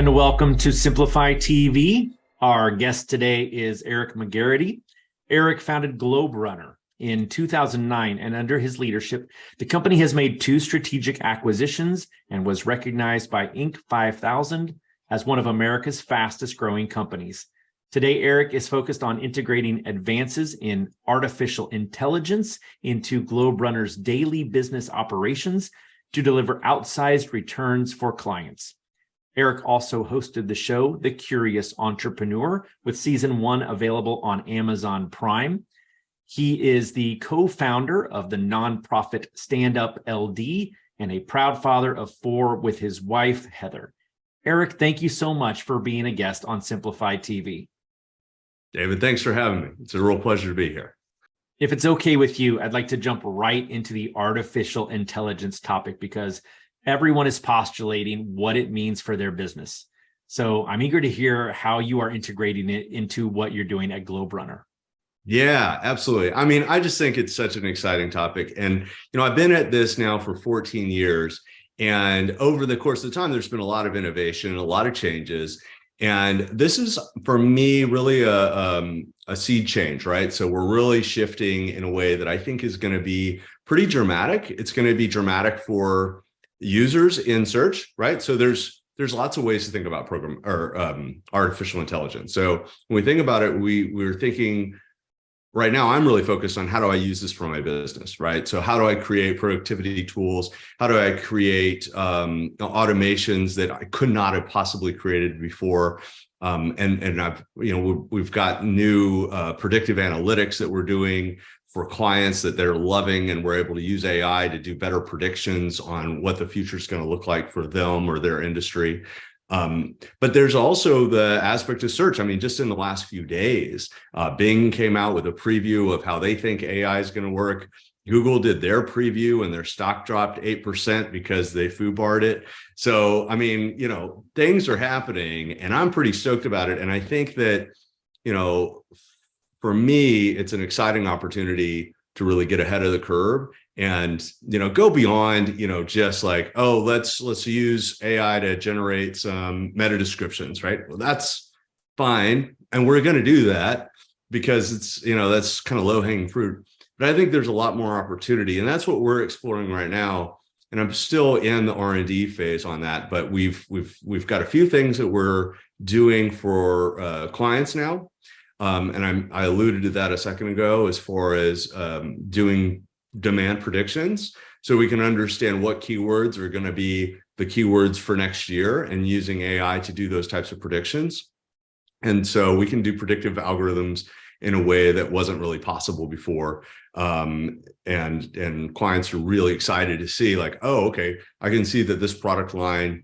And welcome to Simplify TV. Our guest today is Eric McGarity. Eric founded Globe Runner in 2009, and under his leadership, the company has made 2 strategic acquisitions and was recognized by Inc. 5000 as one of America's fastest growing companies. Today, Eric is focused on integrating advances in artificial intelligence into Globe Runner's daily business operations to deliver outsized returns for clients. Eric also hosted the show, The Curious Entrepreneur, with season 1 available on Amazon Prime. He is the co-founder of the nonprofit Stand Up LD and a proud father of 4 with his wife, Heather. Eric, thank you so much for being a guest on Simplify TV. David, thanks for having me. It's a real pleasure to be here. If it's okay with you, I'd like to jump right into the artificial intelligence topic because everyone is postulating what it means for their business. So I'm eager to hear how you are integrating it into what you're doing at Globe Runner. Yeah, absolutely. I mean, I just think it's such an exciting topic. And, I've been at this now for 14 years. And over the course of the time, there's been a lot of innovation, a lot of changes. And this is, for me, really a seed change, right? So we're really shifting in a way that I think is going to be pretty dramatic. It's going to be dramatic for users in search, right? So there's lots of ways to think about artificial intelligence. So when we think about it, we're thinking right now, I'm really focused on how do I use this for my business, right? So how do I create productivity tools? How do I create automations that I could not have possibly created before? And I've, we've got new predictive analytics that we're doing for clients that they're loving, and we're able to use AI to do better predictions on what the future is going to look like for them or their industry. But there's also the aspect of search. I mean, just in the last few days, Bing came out with a preview of how they think AI is going to work. Google did their preview and their stock dropped 8% because they foobarred it. So, I mean, things are happening and I'm pretty stoked about it. And I think that, for me, it's an exciting opportunity to really get ahead of the curve and, go beyond, just like, oh, let's use AI to generate some meta descriptions, right? Well, that's fine. And we're going to do that because it's, that's kind of low hanging fruit. But I think there's a lot more opportunity, and that's what we're exploring right now. And I'm still in the R&D phase on that, but we've got a few things that we're doing for clients now. And I alluded to that a second ago as far as doing demand predictions, so we can understand what keywords are going to be the keywords for next year and using AI to do those types of predictions. And so we can do predictive algorithms in a way that wasn't really possible before. And clients are really excited to see like, oh, okay, I can see that this product line,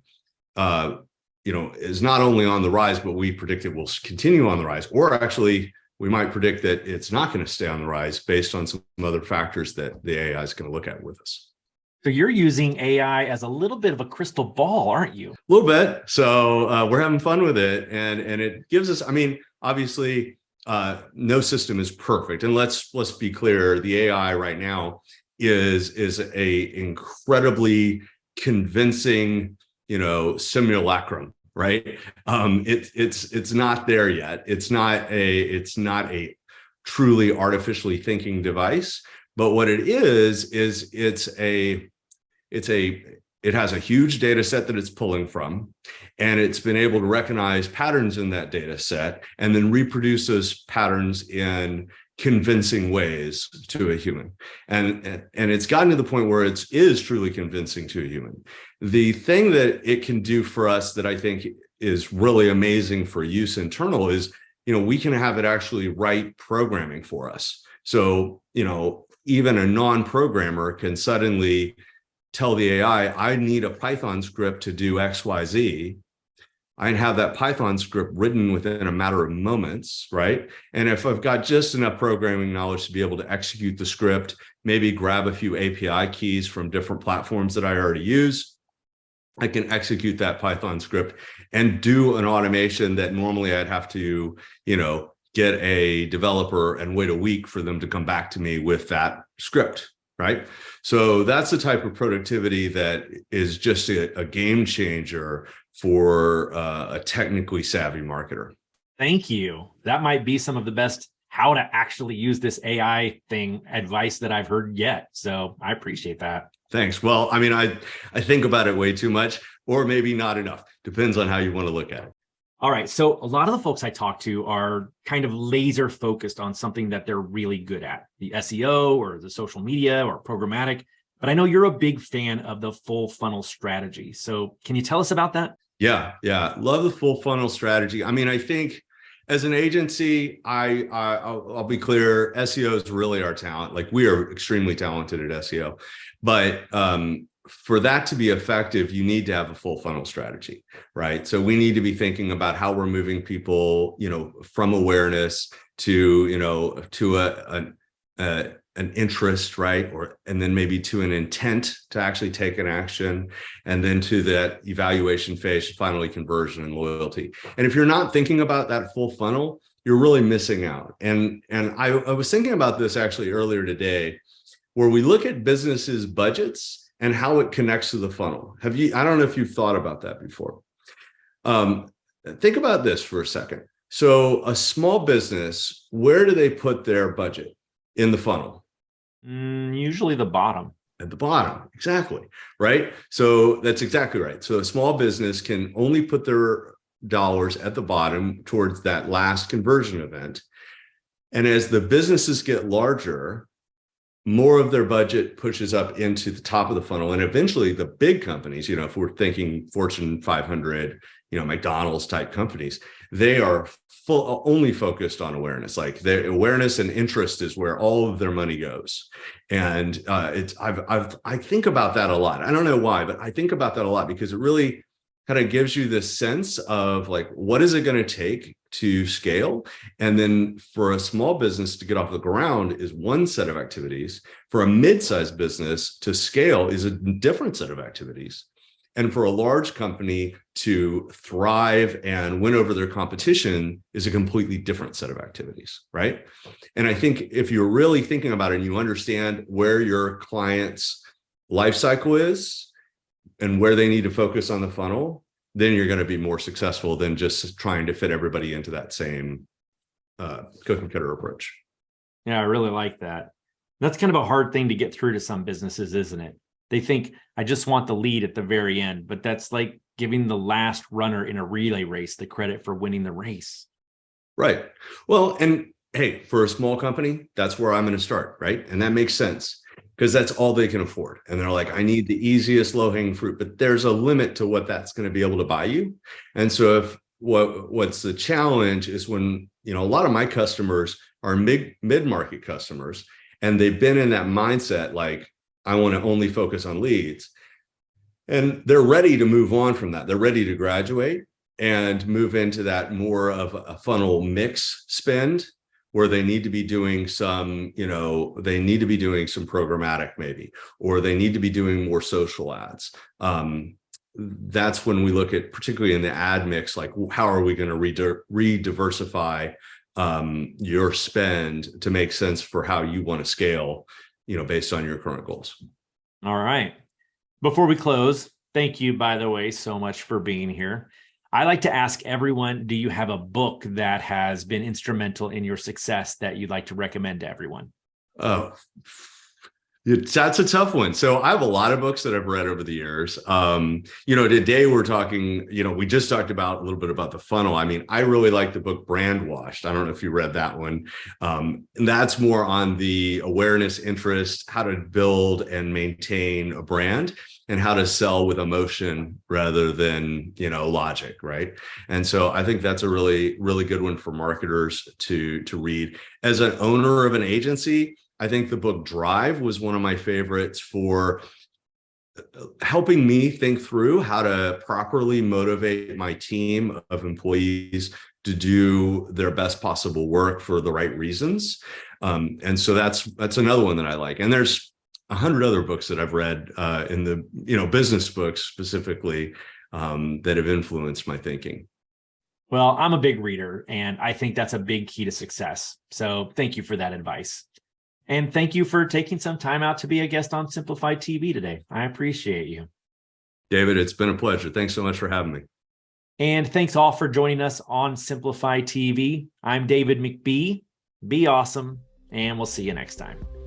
is not only on the rise, but we predict it will continue on the rise, or actually we might predict that it's not going to stay on the rise based on some other factors that the AI is going to look at with us. So you're using AI as a little bit of a crystal ball, aren't you? A little bit. So we're having fun with it. And it gives us, I mean, obviously, no system is perfect. And let's be clear, the AI right now is a incredibly convincing, simulacrum, right? It's not there yet. It's not a truly artificially thinking device. But what it is it has a huge data set that it's pulling from, and it's been able to recognize patterns in that data set and then reproduce those patterns in convincing ways to a human. And it's gotten to the point where it is truly convincing to a human. The thing that it can do for us that I think is really amazing for use internal is, we can have it actually write programming for us. So, even a non-programmer can suddenly tell the AI, I need a Python script to do X, Y, Z. I can have that Python script written within a matter of moments, right? And if I've got just enough programming knowledge to be able to execute the script, maybe grab a few API keys from different platforms that I already use, I can execute that Python script and do an automation that normally I'd have to, get a developer and wait a week for them to come back to me with that script, right? So that's the type of productivity that is just a game changer for a technically savvy marketer. Thank you. That might be some of the best how to actually use this AI thing advice that I've heard yet. So I appreciate that. Thanks. Well, I mean, I think about it way too much, or maybe not enough. Depends on how you want to look at it. All right. So a lot of the folks I talk to are kind of laser focused on something that they're really good at, the SEO or the social media or programmatic. But I know you're a big fan of the full funnel strategy. So can you tell us about that? Yeah. Love the full funnel strategy. I mean, I think as an agency, I'll be clear, SEO is really our talent. Like, we are extremely talented at SEO, but for that to be effective, you need to have a full funnel strategy, right? So we need to be thinking about how we're moving people, from awareness to, to an interest, right? And then maybe to an intent to actually take an action, and then to that evaluation phase, finally conversion and loyalty. And if you're not thinking about that full funnel, you're really missing out. And I was thinking about this actually earlier today, where we look at businesses' budgets and how it connects to the funnel. I don't know if you've thought about that before. Think about this for a second. So a small business, where do they put their budget in the funnel? Usually the bottom. At the bottom, exactly, right? So that's exactly right. So a small business can only put their dollars at the bottom towards that last conversion event. And as the businesses get larger, more of their budget pushes up into the top of the funnel. And eventually the big companies, if we're thinking Fortune 500, McDonald's type companies, they are only focused on awareness. Like, their awareness and interest is where all of their money goes. And I think about that a lot. I don't know why, but I think about that a lot because it really kind of gives you this sense of, like, what is it going to take to scale? And then for a small business to get off the ground is one set of activities. For a mid-sized business to scale is a different set of activities. And for a large company to thrive and win over their competition is a completely different set of activities, right? And I think if you're really thinking about it and you understand where your client's life cycle is and where they need to focus on the funnel, then you're going to be more successful than just trying to fit everybody into that same cookie cutter approach. Yeah, I really like that. That's kind of a hard thing to get through to some businesses, isn't it? They think, I just want the lead at the very end, but that's like giving the last runner in a relay race the credit for winning the race. Right. Well, and hey, for a small company, that's where I'm going to start, right? And that makes sense because that's all they can afford. And they're like, I need the easiest low-hanging fruit, but there's a limit to what that's going to be able to buy you. And so if what's the challenge is when, a lot of my customers are mid-market customers, and they've been in that mindset, like, I want to only focus on leads. And they're ready to move on from that. They're ready to graduate and move into that more of a funnel mix spend, where they need to be doing some, programmatic maybe, or they need to be doing more social ads. That's when we look at, particularly in the ad mix, like, how are we going to re-diversify your spend to make sense for how you want to scale, based on your current goals. All right. Before we close, thank you, by the way, so much for being here. I like to ask everyone, do you have a book that has been instrumental in your success that you'd like to recommend to everyone? Oh, that's a tough one. So I have a lot of books that I've read over the years. Today we're talking, we just talked about a little bit about the funnel. I mean, I really like the book Brand Washed. I don't know if you read that one. And that's more on the awareness, interest, how to build and maintain a brand, and how to sell with emotion rather than, logic, right? And so I think that's a really, really good one for marketers to read. As an owner of an agency, I think the book Drive was one of my favorites for helping me think through how to properly motivate my team of employees to do their best possible work for the right reasons. And so that's another one that I like. And there's 100 other books that I've read in the, business books specifically that have influenced my thinking. Well, I'm a big reader, and I think that's a big key to success. So thank you for that advice. And thank you for taking some time out to be a guest on Simplify TV today. I appreciate you. David, it's been a pleasure. Thanks so much for having me. And thanks all for joining us on Simplify TV. I'm David McBee. Be awesome, and we'll see you next time.